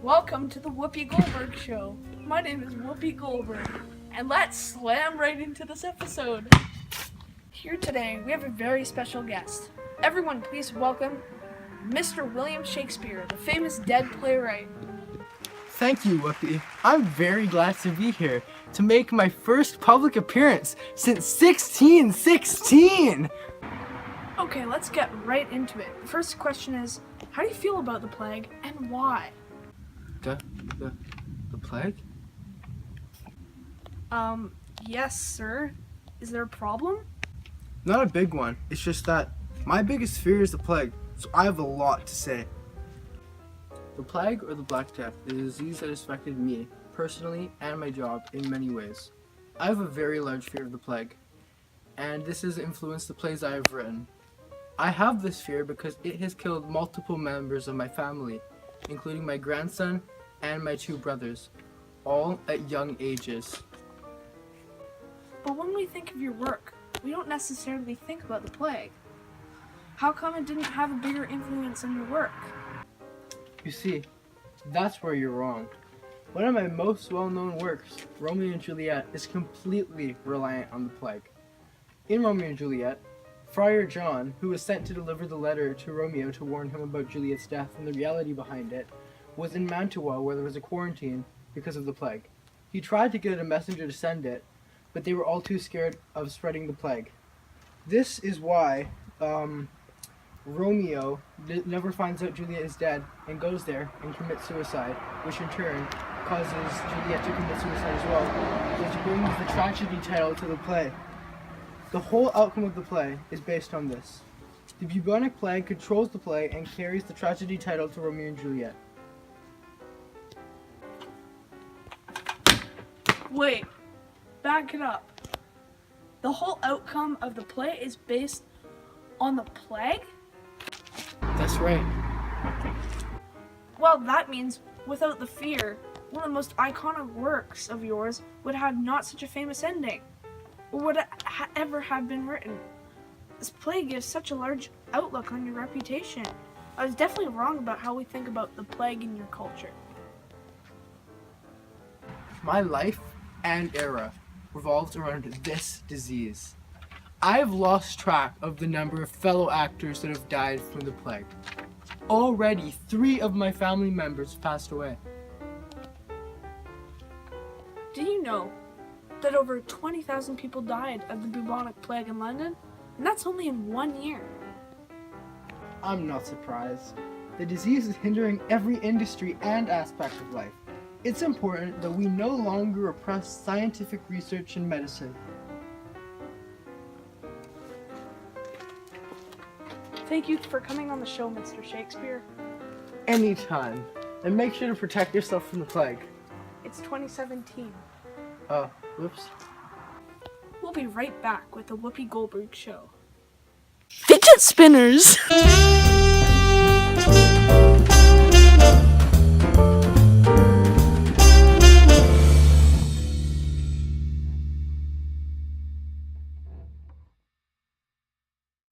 Welcome to the Whoopi Goldberg Show. My name is Whoopi Goldberg, and let's slam right into this episode. Here today, we have a very special guest. Everyone, please welcome Mr. William Shakespeare, the famous dead playwright. Thank you, Whoopi. I'm very glad to be here to make my first public appearance since 1616. Okay, let's get right into it. The first question is, how do you feel about the plague and why? The plague? Yes, sir. Is there a problem? Not a big one. It's just that my biggest fear is the plague, so I have a lot to say. The plague, or the Black Death, is a disease that has affected me, personally, and my job in many ways. I have a very large fear of the plague, and this has influenced the plays I have written. I have this fear because it has killed multiple members of my family, including my grandson and my 2 brothers, all at young ages. But when we think of your work, we don't necessarily think about the plague. How come it didn't have a bigger influence on your work? You see, that's where you're wrong. One of my most well-known works, Romeo and Juliet, is completely reliant on the plague. In Romeo and Juliet, Friar John, who was sent to deliver the letter to Romeo to warn him about Juliet's death and the reality behind it, was in Mantua where there was a quarantine because of the plague. He tried to get a messenger to send it, but they were all too scared of spreading the plague. This is why Romeo never finds out Juliet is dead and goes there and commits suicide, which in turn causes Juliet to commit suicide as well, which brings the tragedy title to the play. The whole outcome of the play is based on this. The bubonic plague controls the play and carries the tragedy title to Romeo and Juliet. Wait, back it up. The whole outcome of the play is based on the plague? That's right. Well, that means without the fear, one of the most iconic works of yours would have not such a famous ending, or would ever have been written. This play gives such a large outlook on your reputation. I was definitely wrong about how we think about the plague in your culture. My life and era revolves around this disease. I have lost track of the number of fellow actors that have died from the plague. Already, 3 of my family members passed away. Do you know that over 20,000 people died of the bubonic plague in London? And that's only in 1 year. I'm not surprised. The disease is hindering every industry and aspect of life. It's important that we no longer repress scientific research in medicine. Thank you for coming on the show, Mr. Shakespeare. Anytime. And make sure to protect yourself from the plague. It's 2017. Whoops. We'll be right back with the Whoopi Goldberg Show. Fidget spinners!